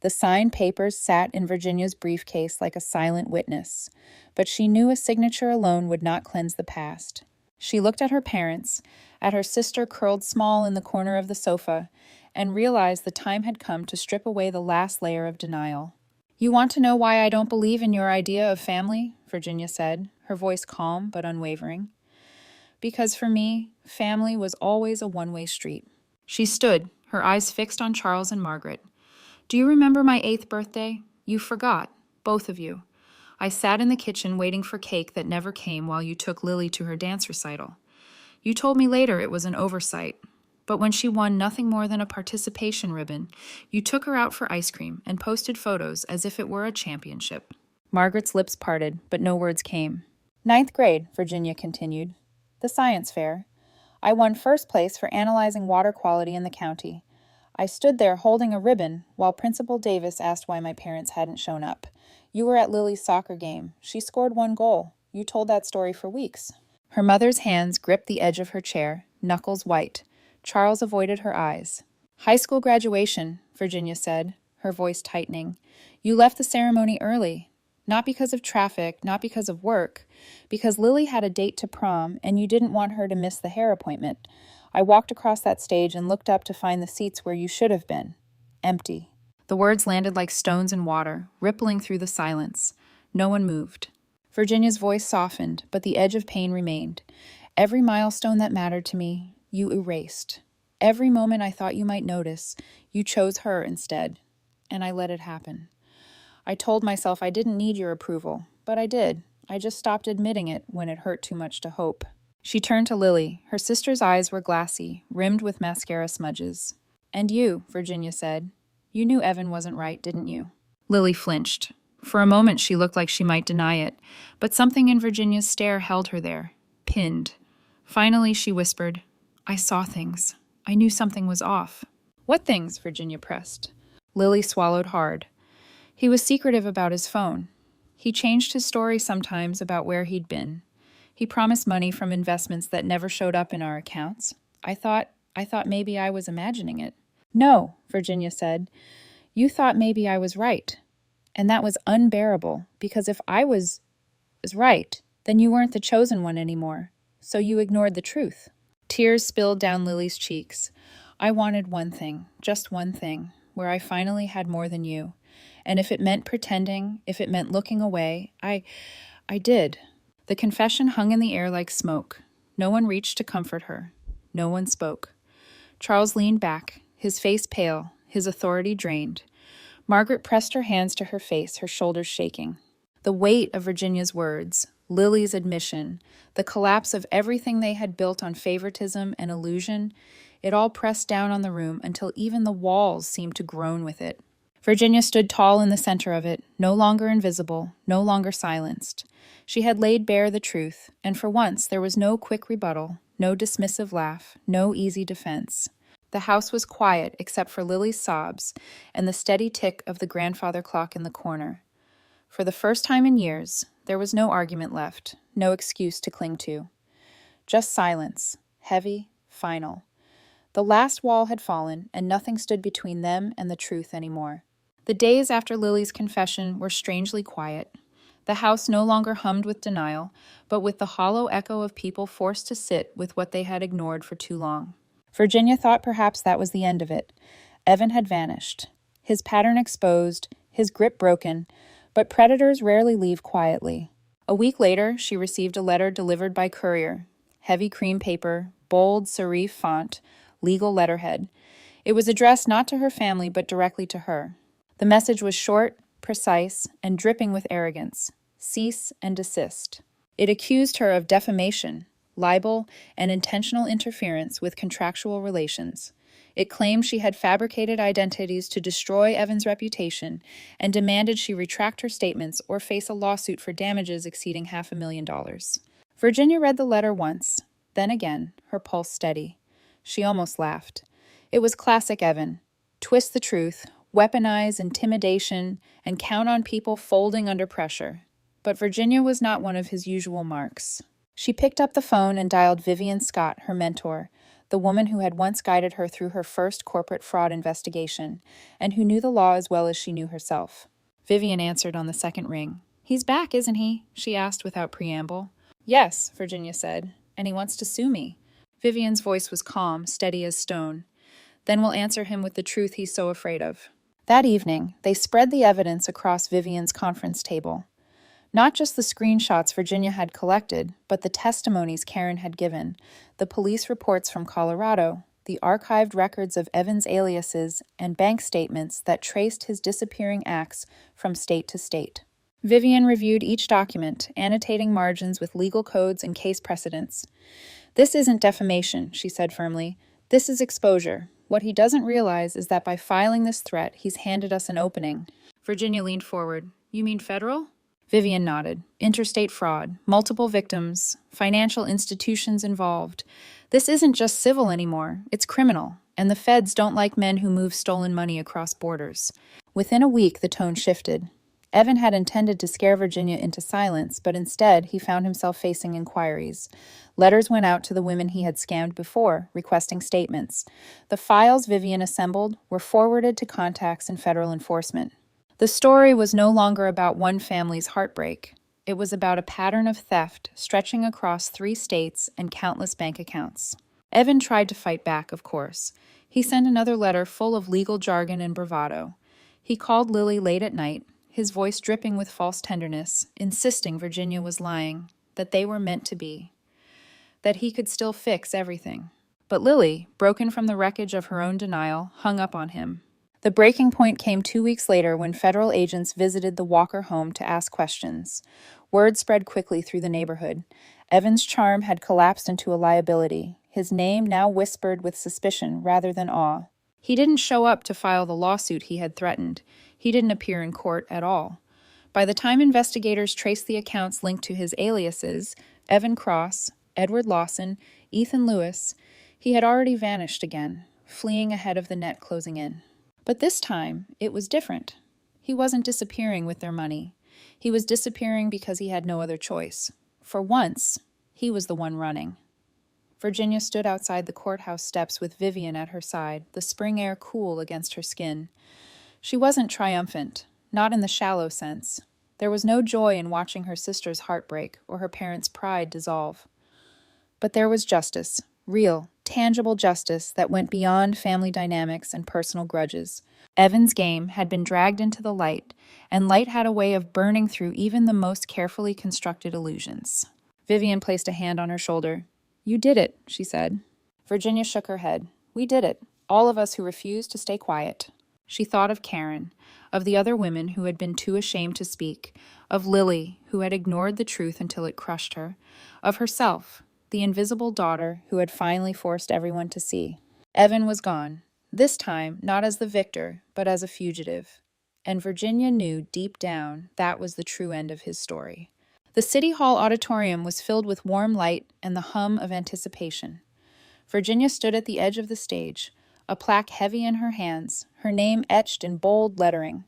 The signed papers sat in Virginia's briefcase like a silent witness, but she knew a signature alone would not cleanse the past. She looked at her parents, at her sister curled small in the corner of the sofa, and realized the time had come to strip away the last layer of denial. You want to know why I don't believe in your idea of family? Virginia said, her voice calm but unwavering. Because for me, family was always a one-way street. She stood, her eyes fixed on Charles and Margaret. Do you remember my 8th birthday? You forgot, both of you. I sat in the kitchen waiting for cake that never came while you took Lily to her dance recital. You told me later it was an oversight, but when she won nothing more than a participation ribbon, you took her out for ice cream and posted photos as if it were a championship. Margaret's lips parted, but no words came. 9th grade, Virginia continued. The science fair. I won first place for analyzing water quality in the county. I stood there holding a ribbon while Principal Davis asked why my parents hadn't shown up. You were at Lily's soccer game. She scored 1 goal. You told that story for weeks. Her mother's hands gripped the edge of her chair, knuckles white. Charles avoided her eyes. High school graduation, Virginia said, her voice tightening. You left the ceremony early. Not because of traffic, not because of work. Because Lily had a date to prom, and you didn't want her to miss the hair appointment. I walked across that stage and looked up to find the seats where you should have been. Empty. The words landed like stones in water, rippling through the silence. No one moved. Virginia's voice softened, but the edge of pain remained. Every milestone that mattered to me, you erased. Every moment I thought you might notice, you chose her instead. And I let it happen. I told myself I didn't need your approval, but I did. I just stopped admitting it when it hurt too much to hope. She turned to Lily. Her sister's eyes were glassy, rimmed with mascara smudges. And you, Virginia said. You knew Evan wasn't right, didn't you? Lily flinched. For a moment, she looked like she might deny it, but something in Virginia's stare held her there, pinned. Finally, she whispered, I saw things. I knew something was off. What things? Virginia pressed. Lily swallowed hard. He was secretive about his phone. He changed his story sometimes about where he'd been. He promised money from investments that never showed up in our accounts. I thought maybe I was imagining it. No, Virginia said. You thought maybe I was right. And that was unbearable, because if I was right, then you weren't the chosen one anymore. So you ignored the truth. Tears spilled down Lily's cheeks. I wanted one thing, just one thing, where I finally had more than you. And if it meant pretending, if it meant looking away, I did. The confession hung in the air like smoke. No one reached to comfort her. No one spoke. Charles leaned back, his face pale, his authority drained. Margaret pressed her hands to her face, her shoulders shaking. The weight of Virginia's words, Lily's admission, the collapse of everything they had built on favoritism and illusion, it all pressed down on the room until even the walls seemed to groan with it. Virginia stood tall in the center of it, no longer invisible, no longer silenced. She had laid bare the truth, and for once there was no quick rebuttal, no dismissive laugh, no easy defense. The house was quiet except for Lily's sobs and the steady tick of the grandfather clock in the corner. For the first time in years, there was no argument left, no excuse to cling to. Just silence, heavy, final. The last wall had fallen, and nothing stood between them and the truth anymore. The days after Lily's confession were strangely quiet. The house no longer hummed with denial, but with the hollow echo of people forced to sit with what they had ignored for too long. Virginia thought perhaps that was the end of it. Evan had vanished, his pattern exposed, his grip broken, but predators rarely leave quietly. A week later, she received a letter delivered by courier. Heavy cream paper, bold serif font, legal letterhead. It was addressed not to her family, but directly to her. The message was short, precise, and dripping with arrogance. Cease and desist. It accused her of defamation, libel, and intentional interference with contractual relations. It claimed she had fabricated identities to destroy Evan's reputation and demanded she retract her statements or face a lawsuit for damages exceeding $500,000. Virginia read the letter once, then again, her pulse steady. She almost laughed. It was classic Evan. Twist the truth, weaponize intimidation, and count on people folding under pressure. But Virginia was not one of his usual marks. She picked up the phone and dialed Vivian Scott, her mentor, the woman who had once guided her through her first corporate fraud investigation, and who knew the law as well as she knew herself. Vivian answered on the second ring. He's back, isn't he? She asked without preamble. Yes, Virginia said, and he wants to sue me. Vivian's voice was calm, steady as stone. Then we'll answer him with the truth he's so afraid of. That evening, they spread the evidence across Vivian's conference table. Not just the screenshots Virginia had collected, but the testimonies Karen had given, the police reports from Colorado, the archived records of Evan's aliases, and bank statements that traced his disappearing acts from state to state. Vivian reviewed each document, annotating margins with legal codes and case precedents. This isn't defamation, she said firmly. This is exposure. What he doesn't realize is that by filing this threat, he's handed us an opening. Virginia leaned forward. You mean federal? Vivian nodded. Interstate fraud, multiple victims, financial institutions involved. This isn't just civil anymore, it's criminal, and the feds don't like men who move stolen money across borders. Within a week, the tone shifted. Evan had intended to scare Virginia into silence, but instead he found himself facing inquiries. Letters went out to the women he had scammed before, requesting statements. The files Vivian assembled were forwarded to contacts in federal enforcement. The story was no longer about one family's heartbreak. It was about a pattern of theft stretching across 3 states and countless bank accounts. Evan tried to fight back, of course. He sent another letter full of legal jargon and bravado. He called Lily late at night, his voice dripping with false tenderness, insisting Virginia was lying, that they were meant to be, that he could still fix everything. But Lily, broken from the wreckage of her own denial, hung up on him. The breaking point came 2 weeks later when federal agents visited the Walker home to ask questions. Word spread quickly through the neighborhood. Evan's charm had collapsed into a liability, his name now whispered with suspicion rather than awe. He didn't show up to file the lawsuit he had threatened. He didn't appear in court at all. By the time investigators traced the accounts linked to his aliases, Evan Cross, Edward Lawson, Ethan Lewis, he had already vanished again, fleeing ahead of the net closing in. But this time, it was different. He wasn't disappearing with their money. He was disappearing because he had no other choice. For once, he was the one running. Virginia stood outside the courthouse steps with Vivian at her side, the spring air cool against her skin. She wasn't triumphant, not in the shallow sense. There was no joy in watching her sister's heart break or her parents' pride dissolve. But there was justice, real, tangible justice that went beyond family dynamics and personal grudges. Evan's game had been dragged into the light, and light had a way of burning through even the most carefully constructed illusions. Vivian placed a hand on her shoulder. "You did it," she said. Virginia shook her head. "We did it, all of us who refused to stay quiet." She thought of Karen, of the other women who had been too ashamed to speak, of Lily, who had ignored the truth until it crushed her, of herself, the invisible daughter who had finally forced everyone to see. Evan was gone, this time not as the victor, but as a fugitive. And Virginia knew deep down that was the true end of his story. The City Hall auditorium was filled with warm light and the hum of anticipation. Virginia stood at the edge of the stage, a plaque heavy in her hands, her name etched in bold lettering.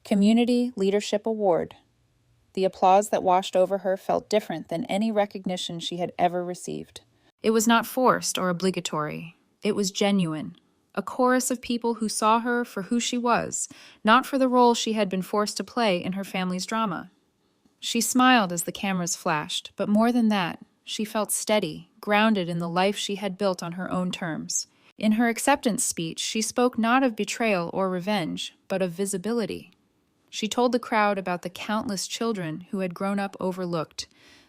Community Leadership Award. The applause that washed over her felt different than any recognition she had ever received. It was not forced or obligatory. It was genuine. A chorus of people who saw her for who she was, not for the role she had been forced to play in her family's drama. She smiled as the cameras flashed, but more than that, she felt steady, grounded in the life she had built on her own terms. In her acceptance speech, she spoke not of betrayal or revenge, but of visibility. She told the crowd about the countless children who had grown up overlooked,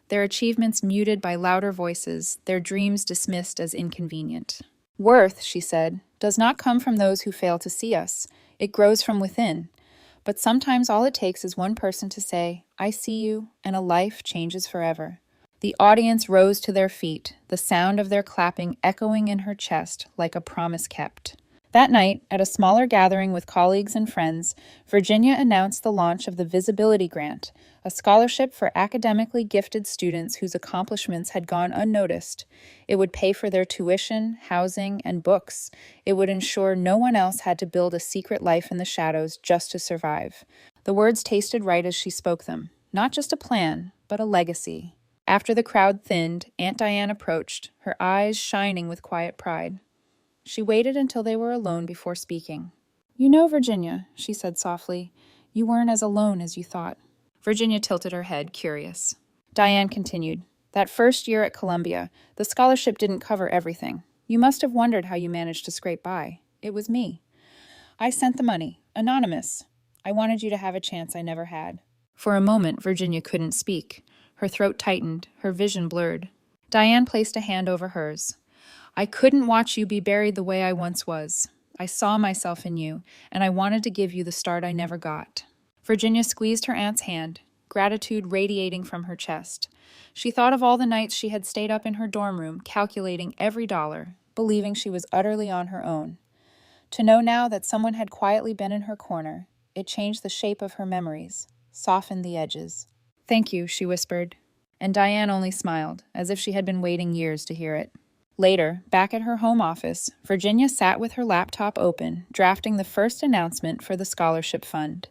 their achievements muted by louder voices, their dreams dismissed as inconvenient. "Worth," she said, "does not come from those who fail to see us. It grows from within. But sometimes all it takes is one person to say, 'I see you,' and a life changes forever." The audience rose to their feet, the sound of their clapping echoing in her chest like a promise kept. That night, at a smaller gathering with colleagues and friends, Virginia announced the launch of the Visibility Grant, a scholarship for academically gifted students whose accomplishments had gone unnoticed. It would pay for their tuition, housing, and books. It would ensure no one else had to build a secret life in the shadows just to survive. The words tasted right as she spoke them. Not just a plan, but a legacy. After the crowd thinned, Aunt Diane approached, her eyes shining with quiet pride. She waited until they were alone before speaking. "You know, Virginia," she said softly, "you weren't as alone as you thought." Virginia tilted her head, curious. Diane continued, "That first year at Columbia, the scholarship didn't cover everything. You must have wondered how you managed to scrape by. It was me. I sent the money, anonymous. I wanted you to have a chance I never had." For a moment, Virginia couldn't speak. Her throat tightened, her vision blurred. Diane placed a hand over hers. "I couldn't watch you be buried the way I once was. I saw myself in you, and I wanted to give you the start I never got." Virginia squeezed her aunt's hand, gratitude radiating from her chest. She thought of all the nights she had stayed up in her dorm room, calculating every dollar, believing she was utterly on her own. To know now that someone had quietly been in her corner, it changed the shape of her memories, softened the edges. "Thank you," she whispered, and Diane only smiled, as if she had been waiting years to hear it. Later, back at her home office, Virginia sat with her laptop open, drafting the first announcement for the scholarship fund.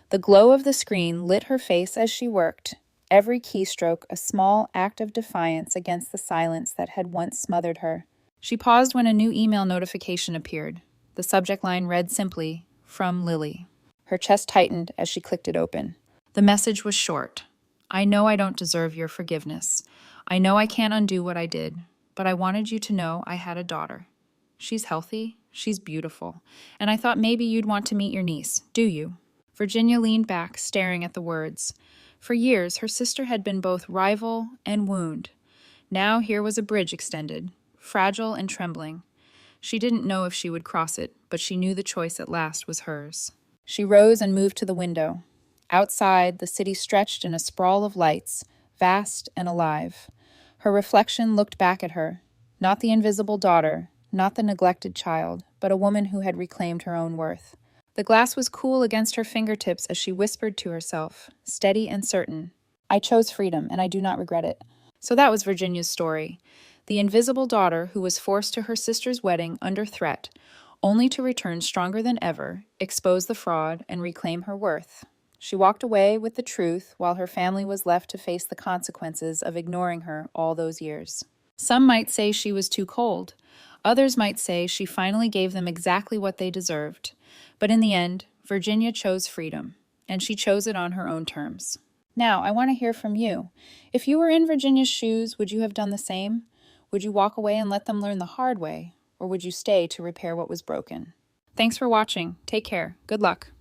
The glow of the screen lit her face as she worked, every keystroke a small act of defiance against the silence that had once smothered her. She paused when a new email notification appeared. The subject line read simply, "From Lily." Her chest tightened as she clicked it open. The message was short. "I know I don't deserve your forgiveness. I know I can't undo what I did. But I wanted you to know I had a daughter. She's healthy, she's beautiful, and I thought maybe you'd want to meet your niece. Do you?" Virginia leaned back, staring at the words. For years, her sister had been both rival and wound. Now here was a bridge extended, fragile and trembling. She didn't know if she would cross it, but she knew the choice at last was hers. She rose and moved to the window. Outside, the city stretched in a sprawl of lights, vast and alive. Her reflection looked back at her, not the invisible daughter, not the neglected child, but a woman who had reclaimed her own worth. The glass was cool against her fingertips as she whispered to herself, steady and certain, "I chose freedom, and I do not regret it." So that was Virginia's story. The invisible daughter who was forced to her sister's wedding under threat, only to return stronger than ever, expose the fraud, and reclaim her worth. She walked away with the truth while her family was left to face the consequences of ignoring her all those years. Some might say she was too cold. Others might say she finally gave them exactly what they deserved. But in the end, Virginia chose freedom, and she chose it on her own terms. Now, I want to hear from you. If you were in Virginia's shoes, would you have done the same? Would you walk away and let them learn the hard way, or would you stay to repair what was broken? Thanks for watching. Take care. Good luck.